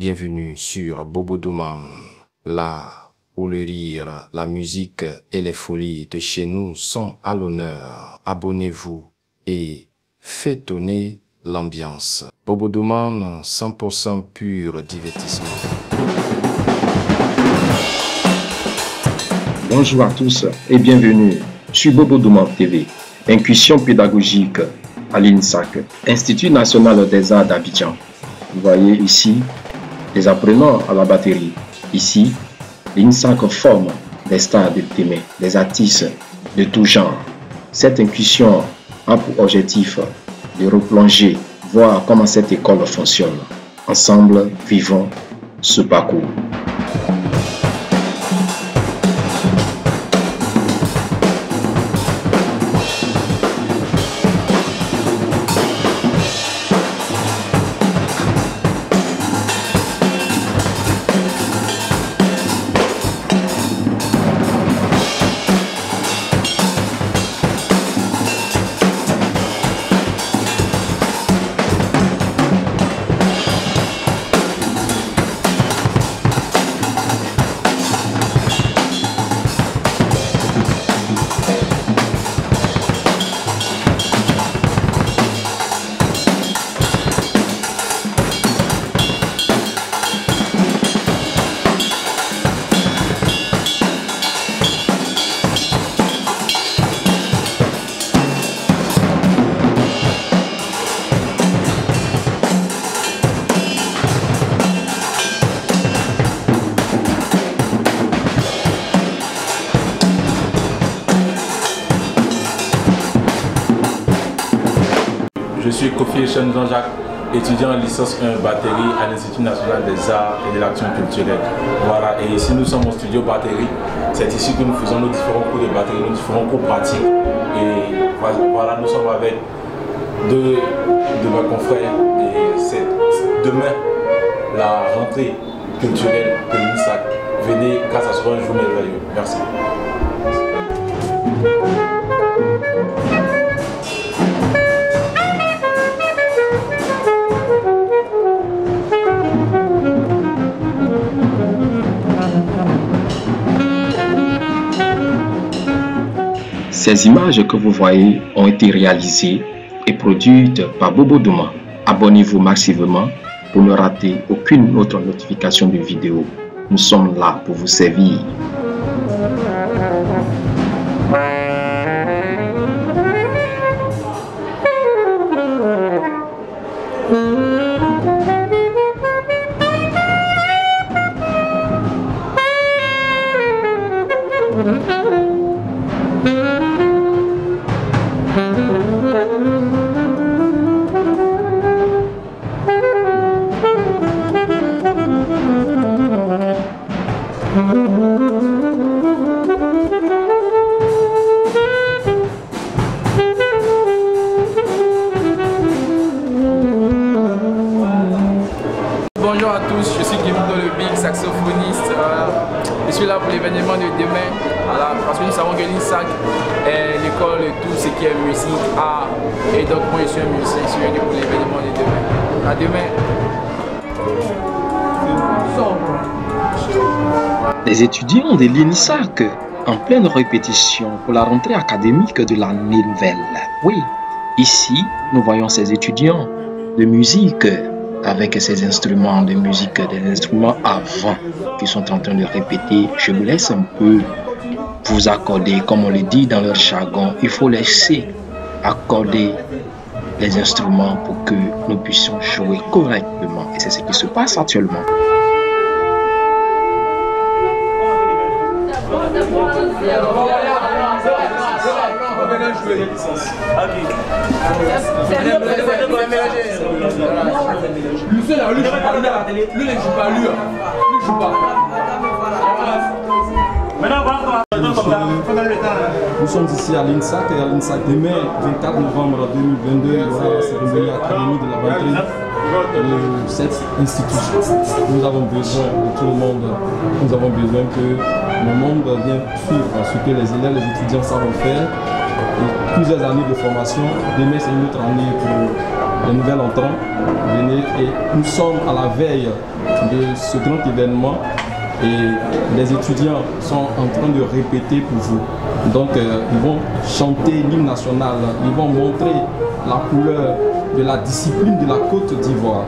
Bienvenue sur Bobo Douman, là où le rire, la musique et les folies de chez nous sont à l'honneur. Abonnez-vous et faites donner l'ambiance. Bobo Douman, 100% pur divertissement. Bonjour à tous et bienvenue sur Bobo Douman TV, incursion pédagogique à l'INSAC, Institut National des Arts d'Abidjan. Vous voyez ici les apprenants à la batterie. Ici, l'INSAC forme des stars de Témé, des artistes de tout genre. Cette incursion a pour objectif de replonger, voir comment cette école fonctionne. Ensemble, vivons ce parcours. Je suis Kofi Echene Jean-Jacques, étudiant en licence 1 batterie à l'Institut National des Arts et de l'Action Culturelle. Voilà, et ici nous sommes au studio batterie. C'est ici que nous faisons nos différents cours de batterie, nos différents cours pratiques. Et voilà, nous sommes avec deux de mes confrères. Et c'est demain la rentrée culturelle de l'INSAC. Venez, car ça sera un jour merveilleux. Merci. Ces images que vous voyez ont été réalisées et produites par Bobo Douman. Abonnez-vous massivement pour ne rater aucune autre notification de vidéo. Nous sommes là pour vous servir. Bonjour à tous, je suis Kevin le Big, saxophoniste. Je suis là pour l'événement de demain, parce que nous savons que l'INSAC est l'école de tout ce qui est musique, art, et donc moi je suis un musicien, je suis venu pour l'événement de demain. À demain. Les étudiants de l'INSAC en pleine répétition pour la rentrée académique de l'année nouvelle. Oui, ici nous voyons ces étudiants de musique avec ces instruments de musique, des instruments avant qui sont en train de répéter. Je vous laisse un peu vous accorder, comme on le dit dans leur jargon, il faut laisser accorder les instruments pour que nous puissions jouer correctement. Et c'est ce qui se passe actuellement. Nous sommes ici à l'INSAC et à l'INSAC demain, 24 novembre 2022, il y aura la cérémonie académique de la batterie de cette institution. Nous avons besoin de tout le monde, nous avons besoin que le monde vienne suivre ce que les élèves, les étudiants savent faire. Et plusieurs années de formation, demain c'est une autre année pour les nouvelles entrants, venez et nous sommes à la veille de ce grand événement et les étudiants sont en train de répéter pour vous. Donc ils vont chanter l'hymne national, ils vont montrer la couleur de la discipline de la Côte d'Ivoire.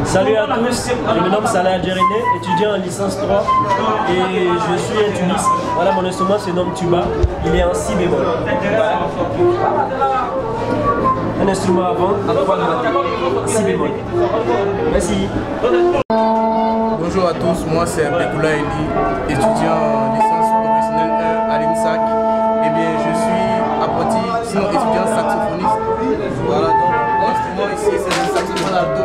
Salut à tous, je me nomme Salah Djerené, étudiant en licence 3 et je suis un tubiste. Voilà, mon instrument se nomme tuba, il est en si bémol. Un instrument avant, à 3 de si bémol. Merci. Bonjour à tous, moi c'est Bekoula Eli, étudiant en licence professionnelle 1 à l'INSAC. Eh bien, je suis apprenti, sinon étudiant saxophoniste. Voilà, donc l'instrument ici c'est le saxophone alto.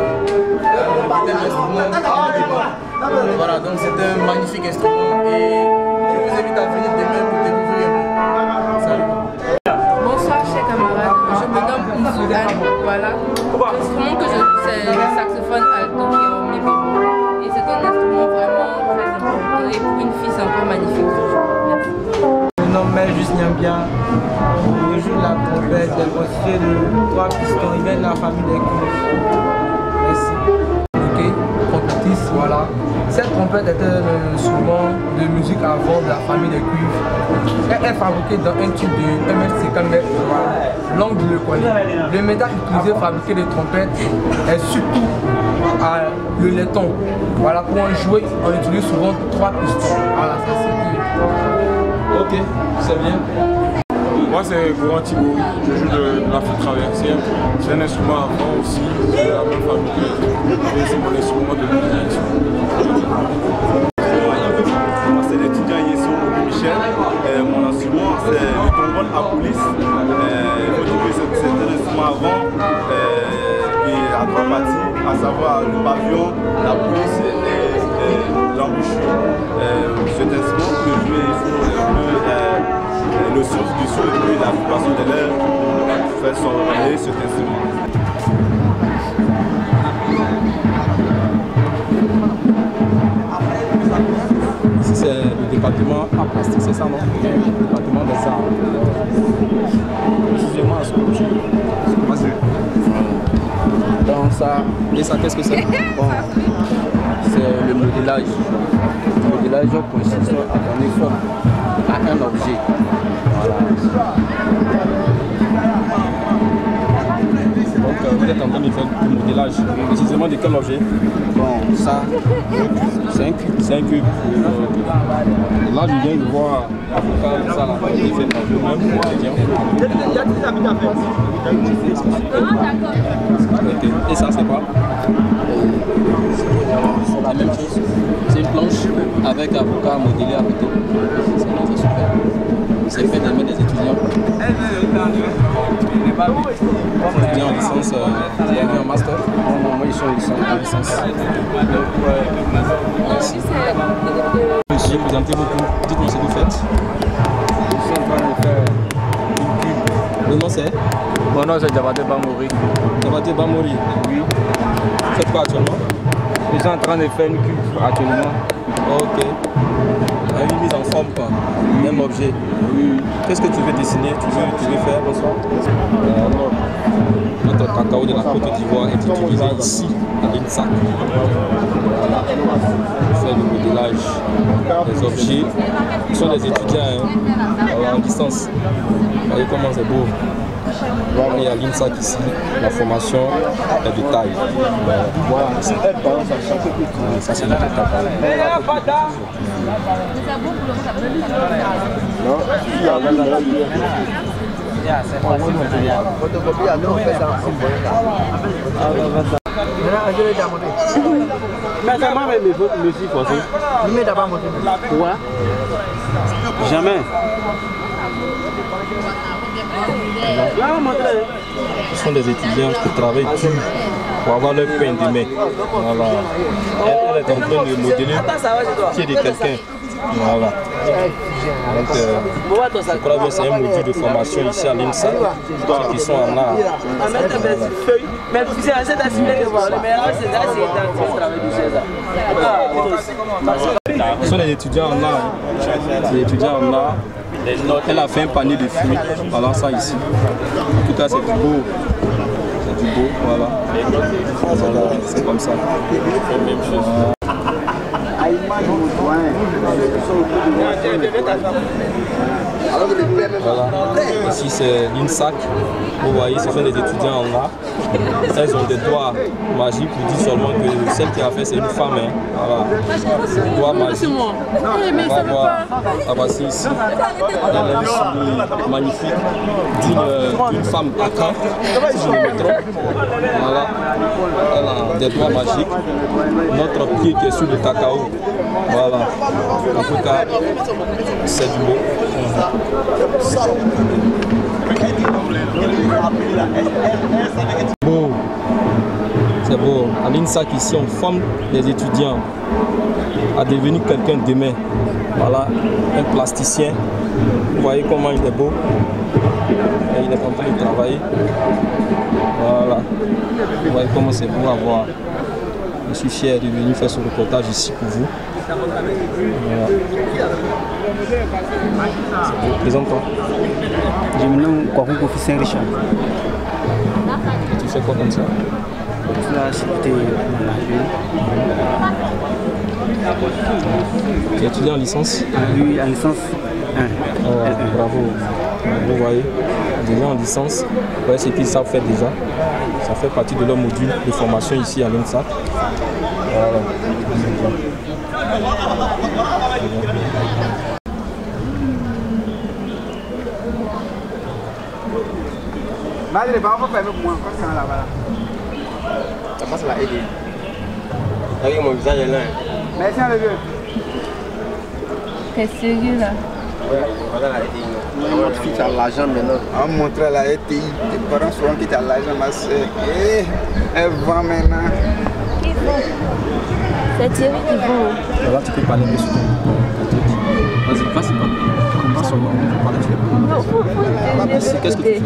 C'est un instrument. Voilà, donc c'est un magnifique instrument et je vous invite à venir demain pour découvrir un peu. Salut. Bonsoir chers camarades, je me nomme Nzoudan. Voilà, l'instrument que je joue c'est le saxophone alto qui est en mi bémol. Et c'est un instrument vraiment très important et pour une fille c'est encore magnifique. Merci. Je me nomme Juste Niambia. Je joue de la trompette, elle est constituée de 3 pistons, il vient de la famille des cuivres. Merci. Ok, trompettiste, voilà. Cette trompette est un instrument de musique avant de la famille des cuivres. Elle est fabriquée dans un tube de 1,50 m, voilà. L'angle de le collier. Le métal utilisé pour fabriquer les trompettes est surtout le laiton. Voilà, pour en jouer, on utilise souvent 3 pistons. Voilà, ça c'est tout. Ok, c'est bien. Moi c'est Goran Thibault, je joue de la flûte traversière. C'est un instrument avant aussi, c'est la même famille et c'est mon instrument de prédilection. C'est l'étudiant Yesso Michel. Mon instrument c'est le trombone à police. C'est un instrument avant qui est à 3 parties, à savoir le pavillon, la police et l'embouchure. Cet instrument peut jouer, il faut le souffle du son et puis la vibration de l'air pour faire sonner cet instrument. Ici c'est le département à plastique, c'est ça non? Le département des arts. Excusez-moi à ce que Dans ça, et ça qu'est-ce que c'est? bon, c'est le modélage. Le modélage consiste à donner forme à un objet. Voilà. Donc vous êtes en train de faire du modélage, précisément de quel objet? Bon, ça, c'est un cube. C'est un cube. Là je viens de voir avocat ça là, il fait même et ça c'est quoi? C'est la même chose. C'est une planche avec avocat modélé à côté. C'est notre super. C'est fait des mains des étudiants. Étudiant en licence, en master? Non, moi ils sont en licence. Merci. Monsieur, présentez beaucoup. Dites-moi ce que vous faites. Je suis en train de faire une cube. Le nom c'est? Mon nom c'est Diabaté Bamori. Diabaté Bamori? Oui. Vous faites quoi actuellement? Je suis en train de faire une cube actuellement. Ok. forme d'un objet. Qu'est-ce que tu veux dessiner? Tu veux faire? Bonsoir. Notre cacao de la Côte d'Ivoire est utilisé ici à l'INSAC. Voilà. On fait le modélage des objets. Ce sont des étudiants en licence. Vous voyez comment c'est beau. Il y a l'INSAC ici, la formation est de taille. Voilà. Ça c'est notre cacao. Jamais. Ce sont des étudiants qui travaillent dur pour avoir leur pain de main. Voilà. Elle est en train de modeler le pied de quelqu'un. Voilà. Donc, je crois que c'est un module de formation ici à l'INSAC qui sont en art. Ce sont des étudiants en art. Des étudiants en art. Elle a fait un panier de fruits. Voilà ça ici. En tout cas, c'est du beau. C'est du beau, voilà. C'est comme ça. Même chose. Voilà. Ici c'est l'INSAC. Vous voyez, ce sont des étudiants en art. Elles ont des doigts magiques pour dire seulement que celle qui a fait c'est une femme. Hein. Voilà. Des doigts magiques. On va voir. Ah bah c'est ici. Elle a un signe magnifique d'une femme à Caen, si je ne me trompe. Voilà. Elle a des doigts magiques. Notre pied qui est sur le cacao. Voilà. En tout cas, c'est du beau. Beau. C'est beau. À l'INSAC ici, on forme les étudiants à devenir quelqu'un demain. Voilà, un plasticien. Vous voyez comment il est beau. Et il est en train de travailler. Voilà. Vous voyez comment c'est beau à voir. Je suis fier de venir faire ce reportage ici pour vous. Voilà. Présente-toi. Je me nomme Kwaku Saint-Richard. Et tu fais quoi comme ça? La sécurité. Tu étudies en licence? Oui, en licence 1. Bravo. Vous voyez, déjà en licence, vous voyez ce qu'ils savent faire déjà. Ça fait partie de leur module de formation ici à l'INSAC. Voilà. Madre, vamos a faire moi quand c'est là-bas. Ça passe la aide. Avec mon visage est là. Merci à Dieu. T'es sérieux là? Ouais, voilà la aide. Notre fille a l'argent maintenant. On montre la ETI. Tes parents souvent qui ont l'argent, ma soeur. Elle vend maintenant. Qui vend? C'est Thierry qui vend. Là, tu peux parler dessus. Vas-y, passe pas. Passe sur moi, on peut parler dessus. Qu'est-ce que tu fais?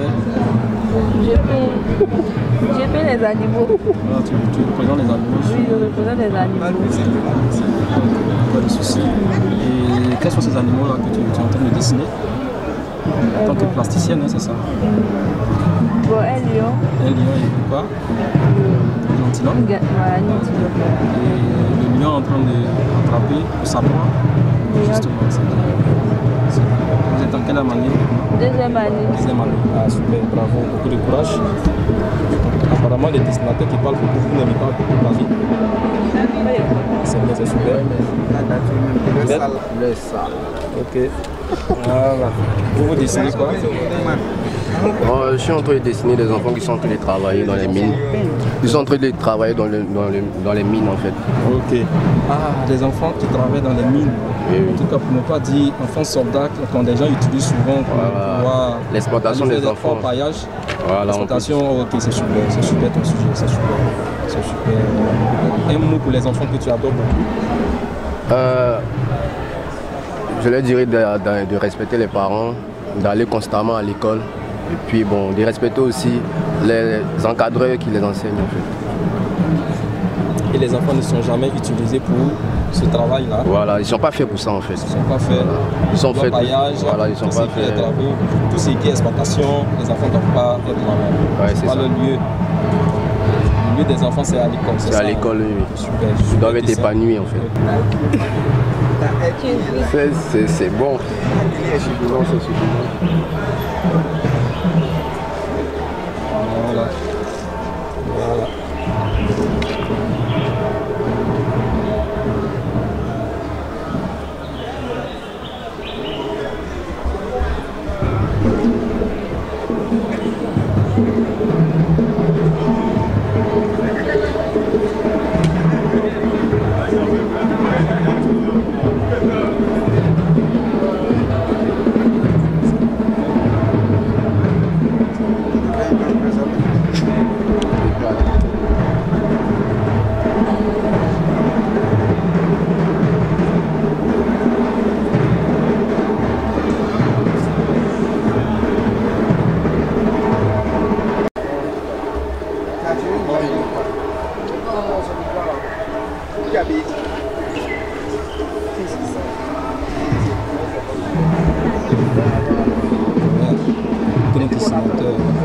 Je fais les animaux. Ah, tu représentes les animaux? Oui, je représente les animaux. Pas de soucis. Et quels sont ces animaux-là que tu es en train de dessiner? En tant que plasticienne, hein, c'est ça? Bon, un lion. Un lion et quoi? Un antilope? Voilà, un antilope. Et le lion est en train d'attraper sa proie? Justement, c'est bien. Vous êtes en quelle année? Deuxième année. Deuxième année. Ah super, bravo, beaucoup de courage. Apparemment les dessinateurs qui parlent beaucoup, vous n'aimez pas beaucoup parler. C'est bien, c'est super. Ok. Voilà. Vous dessinez quoi? Je suis en train de dessiner des enfants qui sont en train de travailler dans les mines. Ils sont en train de travailler dans les mines en fait. Ok. Ah, des enfants qui travaillent dans les mines. Oui. En tout cas, pour ne pas dire enfants soldats, quand des gens utilisent souvent pour pouvoir l'exploitation des enfants. Paillage. Voilà, l'exploitation, ok, c'est super ton sujet, c'est super. Un mot pour les enfants que tu adores beaucoup? Je leur dirais de respecter les parents, d'aller constamment à l'école. Et puis bon, de respecter aussi les encadreurs qui les enseignent en fait. et les enfants ne sont jamais utilisés pour ce travail-là. Voilà, ils ne sont pas faits pour ça en fait. Ils ne sont pas faits. Ils sont faits. Voilà, ils sont pas faits. Tout ce qui est exploitation, les enfants ne doivent pas être là-bas. C'est pas le lieu. Le lieu des enfants, c'est à l'école. C'est à l'école, oui. Super. Ils doivent être épanouis en fait. C'est bon. C'est suffisant, c'est suffisant. Voilà. Voilà.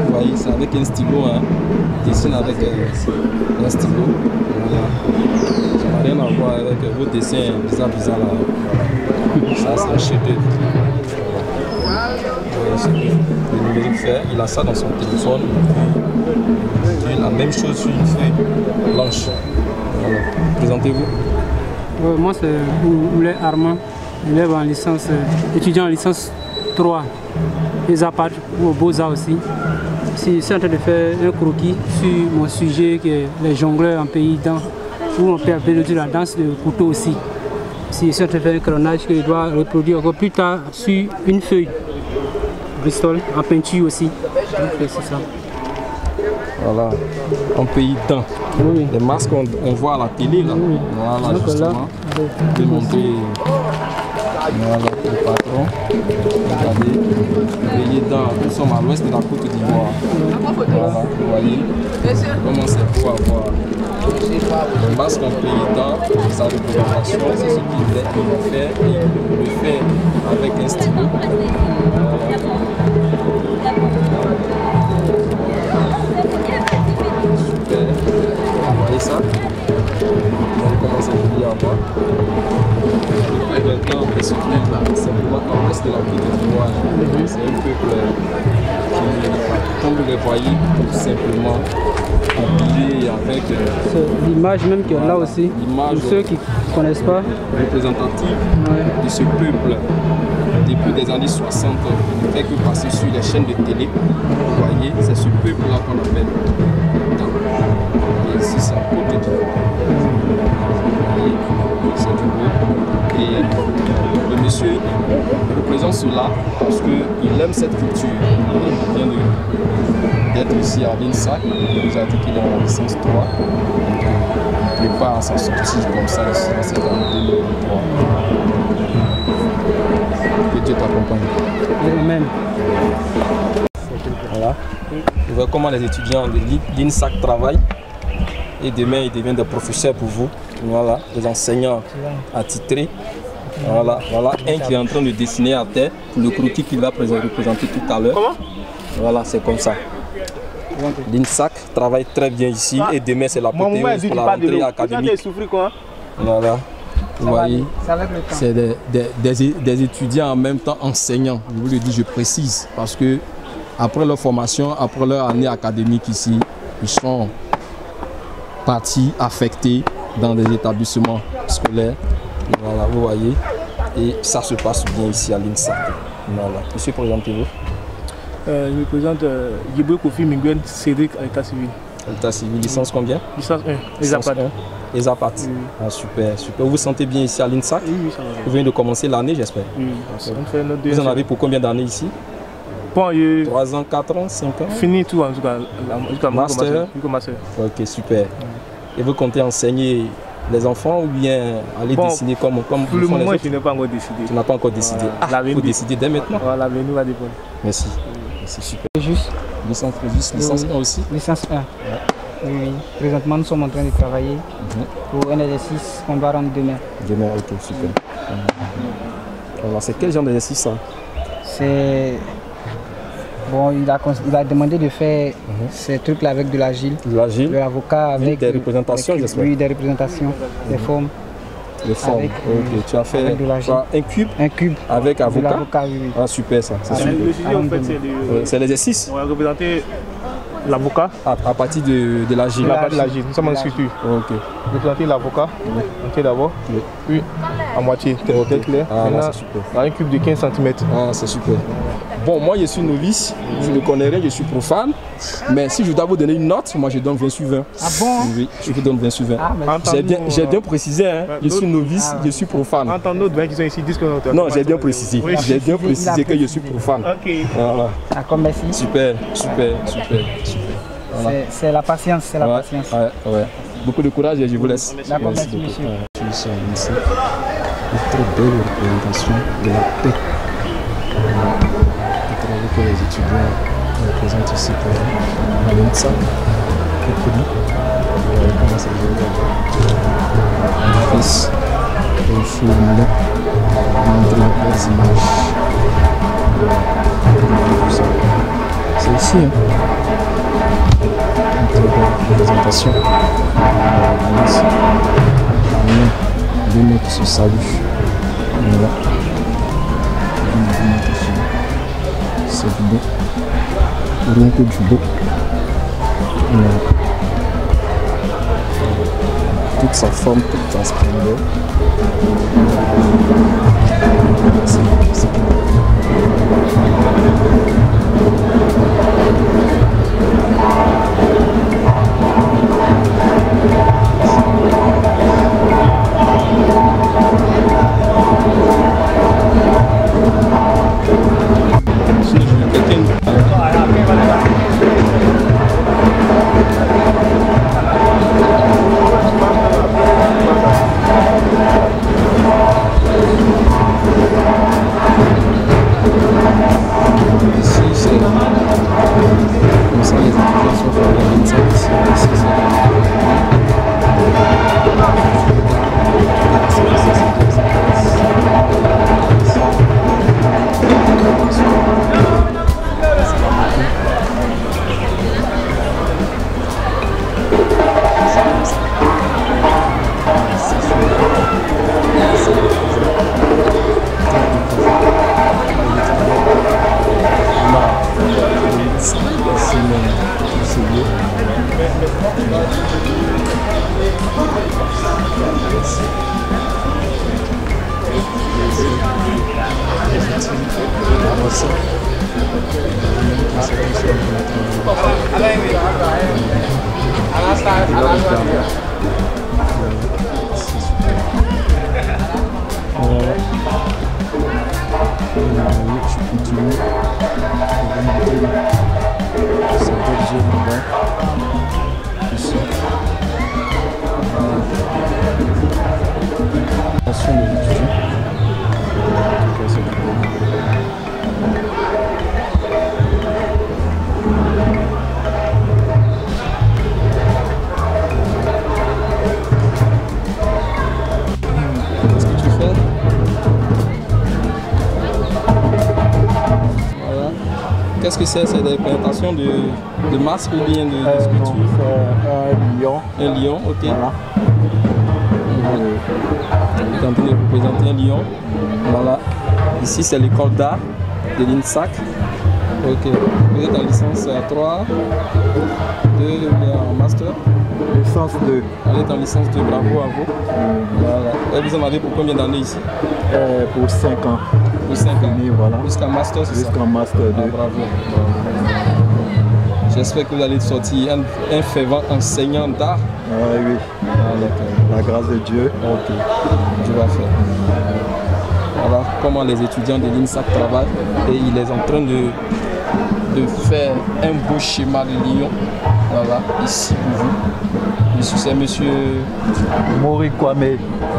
Vous voyez, c'est avec un stylo, hein. Dessine avec un stylo. Voilà. Ça n'a rien à voir avec vos dessins bizarres là. Ça, c'est un chef-d'œuvre. Le numérique fait, il a ça dans son téléphone. Il a la même chose sur une feuille blanche. Voilà. Présentez-vous. Moi, c'est Moulay Armand, élève en licence, étudiant en licence 3. Les apparts ou aux Beaux-Arts aussi. Je suis en train de faire un croquis sur mon sujet qui est les jongleurs en pays dents, où on peut appeler la danse de couteau aussi. Je suis en train de faire un cronage que je dois reproduire encore plus tard sur une feuille Bristol en peinture aussi. C'est ça. Voilà, en pays dents. Oui. Les masques qu'on voit à la télé là. Oui. Voilà, donc justement. Je vais montrer. Voilà, le patron. Regardez, veillez dans, nous sommes à l'ouest de la Côte d'Ivoire. Voilà, vous voyez comment c'est beau à voir. Le masque en pays dans sa représentation, c'est ce qu'il fait et il le fait avec un stylo. Voilà. Super, vous voyez ça? Vous voyez comment c'est joli à voir. Maintenant, c'est simplement en l'est de la Côte d'Ivoire. C'est un peuple qui, comme vous le voyez, tout simplement habillé avec... l'image même qu'il y a là aussi, pour ceux qui ne connaissent pas. Représentative de ce peuple depuis les années 60, il ne fait que passer sur les chaînes de télé. Vous voyez, c'est ce peuple-là qu'on appelle. Et ici, c'est à côté de c'est du beau. Et le monsieur représente cela parce qu'il aime cette culture. Il vient d'être ici à l'INSAC. Il nous a dit qu'il est en licence 3. Donc, il prépare à sa sortie comme ça ici dans cette année 2023. Que Dieu t'accompagne. Amen. Voilà. Vous voyez comment les étudiants de l'INSAC travaillent. Et demain, ils deviennent des professeurs pour vous. Voilà, des enseignants attitrés. Voilà, voilà un qui est en train de dessiner à terre pour le croquis qu'il va représenter tout à l'heure. Voilà, c'est comme ça. L'INSAC travaille très bien ici et demain c'est la l'apothéose pour la rentrée académique. Voilà, vous voyez, c'est des étudiants en même temps enseignants. Je vous le dis, je précise, parce que après leur formation, après leur année académique ici, ils sont partis affectés dans des établissements scolaires. Voilà, vous voyez, et ça se passe bien ici à l'INSAC. Voilà. Monsieur, présentez-vous. Je me présente Yéboué Kofi Minguen Cédric à l'état civil. L'état civil, licence combien? Licence 1, les APAT. Les APAT. Oui. Ah, super, super. Vous vous sentez bien ici à l'INSAC? Oui, oui, ça va. Vous venez de commencer l'année, j'espère? Oui. Vous en avez pour combien d'années ici? Bon, 3 ans, 4 ans, 5 ans? Fini tout en tout cas. Master? Ok, super. Et vous comptez enseigner les enfants ou bien aller décider comme pour le moment, je n'ai pas encore décidé. Tu n'as pas encore décidé. Voilà. Il faut décider dès maintenant. Voilà, l'avenir va dépendre. Merci. C'est super. Juste. Licence 1 aussi? Licence 1. Ouais. Oui. Présentement, nous sommes en train de travailler pour un exercice qu'on va rendre demain. Demain, ok, super. Alors, c'est quel genre d'exercice ça? C'est... Bon, il a demandé de faire ces trucs-là avec de l'agile. De l'agile? De l'avocat avec... Des représentations, j'espère. Oui, des représentations, des formes. Les formes, avec, ok. Tu as fait un cube? Un cube. Avec avocat? De l'avocat, oui. Ah, super ça, c'est super. Le sujet, en fait, c'est l'exercice? On va représenter l'avocat. À partir de l'agile? De l'agile, nous sommes en structure. Ok. Représenter l'avocat, ok d'abord, puis à moitié, tête claire. Maintenant, super. Dans un cube de 15 cm. Ah, c'est super. Bon, moi je suis novice, je ne connais rien, je suis profane. Mais si je dois vous donner une note, moi je donne 20 sur 20. Ah bon? Oui, je vous donne 20 sur 20. J'ai bien précisé, hein. Je suis novice, je suis profane. Entends d'autres 20 qui sont ici, disent que... Non, j'ai bien précisé. J'ai bien précisé que je suis profane. Ok. Voilà. D'accord, merci. Super. Voilà. C'est la patience, c'est la patience. Ouais. Beaucoup de courage et je vous laisse. D'accord, merci monsieur. Je suis ici. Une très belle représentation de la paix. Le travail que les étudiants représentent ici pour la l'INSA. Vous voyez comment c'est joli. Un fils, un fourneau, montrer les belles images. C'est ici, hein. Une très belle représentation. Deux mecs qui se saluent. Voilà. C'est du beau. Rien que du beau. Voilà. Toute sa forme, toute sa splendeur. C'est tout. Qu'est-ce que c'est? C'est des représentations de masques ou bien de sculptures? Un lion. Un lion, ok. Voilà. On est en train de représenter un lion. Voilà. Ici, c'est l'école d'art de l'INSAC. Ok. Vous êtes en licence 3, 2 en master? Licence 2. Vous êtes en licence 2, bravo à vous. Voilà. Et vous en avez pour combien d'années ici? Pour 5 ans. Pour 5 ans, voilà. Jusqu'en master, c'est ça? Jusqu'en master 2. Ah, bravo. J'espère que vous allez sortir un fervent enseignant d'art. Oui. La grâce de Dieu. Ok, Dieu va faire. Voilà comment les étudiants de l'INSAC travaillent et il est en train de faire un beau schéma de lion. Voilà, ici pour vous. Ici c'est monsieur Mori Kwame.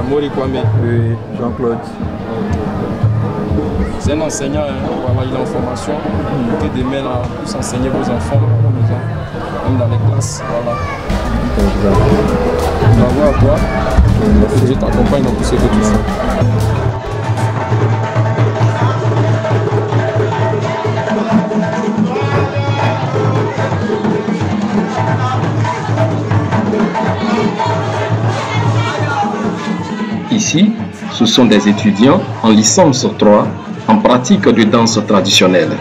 Mori Kwame. Oui, Jean-Claude. C'est un enseignant, hein. Voilà, il est en formation. Que demain, là, vous enseignez vos enfants, même dans les classes. Voilà. Bravo à toi. Merci, je t'accompagne dans tout ce que tu fais. Ici, ce sont des étudiants en licence 3 en pratique de danse traditionnelle.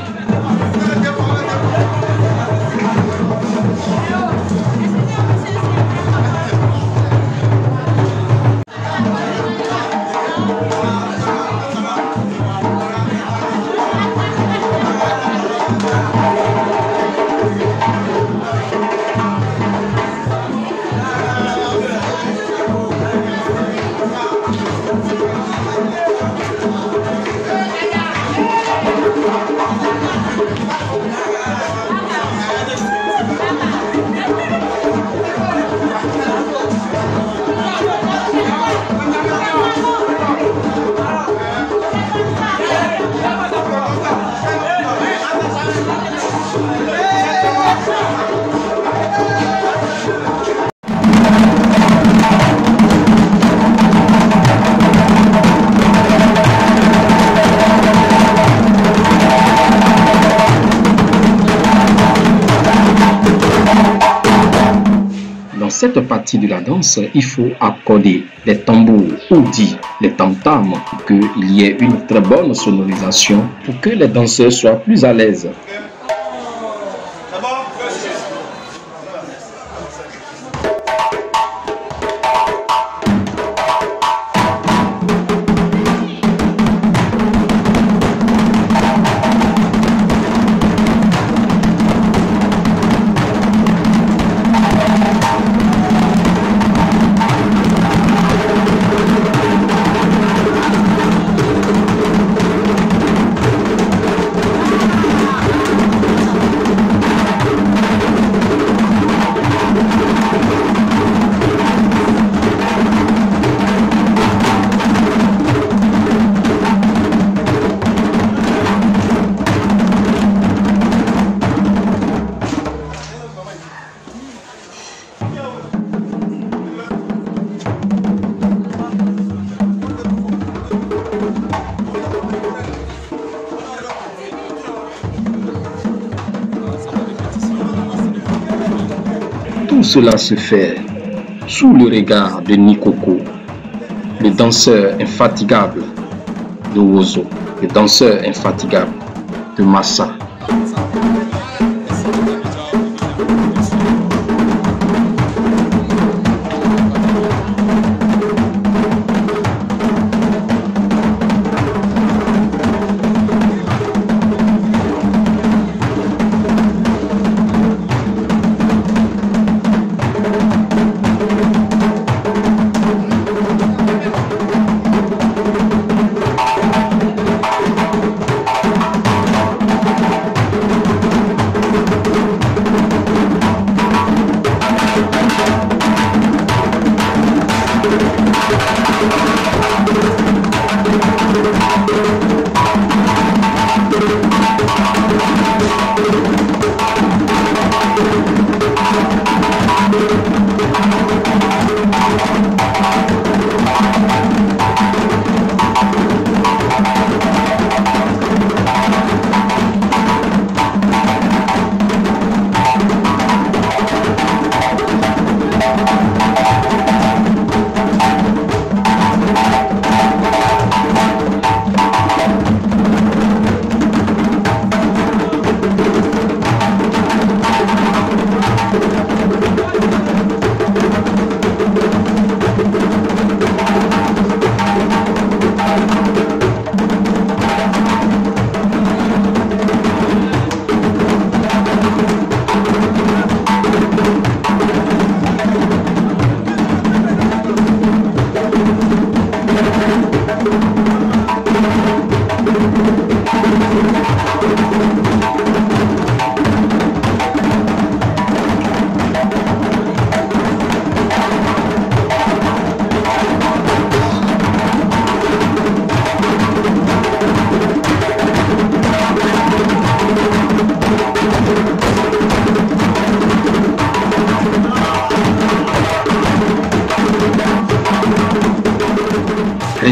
Dans cette partie de la danse, il faut accorder les tambours ou dit les tam-tams pour qu'il y ait une très bonne sonorisation pour que les danseurs soient plus à l'aise. Tout cela se fait sous le regard de Nikoko, le danseur infatigable de Wozo, le danseur infatigable de Massa.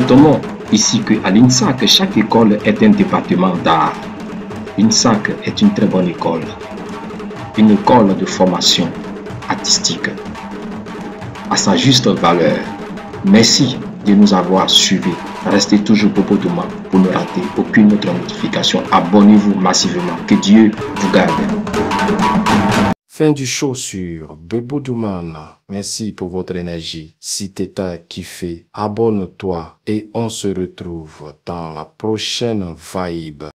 Retenons ici qu'à l'INSAC, chaque école est un département d'art. L'INSAC est une très bonne école, une école de formation artistique à sa juste valeur. Merci de nous avoir suivis. Restez toujours Bobo Douma pour ne rater aucune autre notification. Abonnez-vous massivement. Que Dieu vous garde. Fin du show sur Bobo Douma. Merci pour votre énergie. Si t'as kiffé, abonne-toi et on se retrouve dans la prochaine vibe.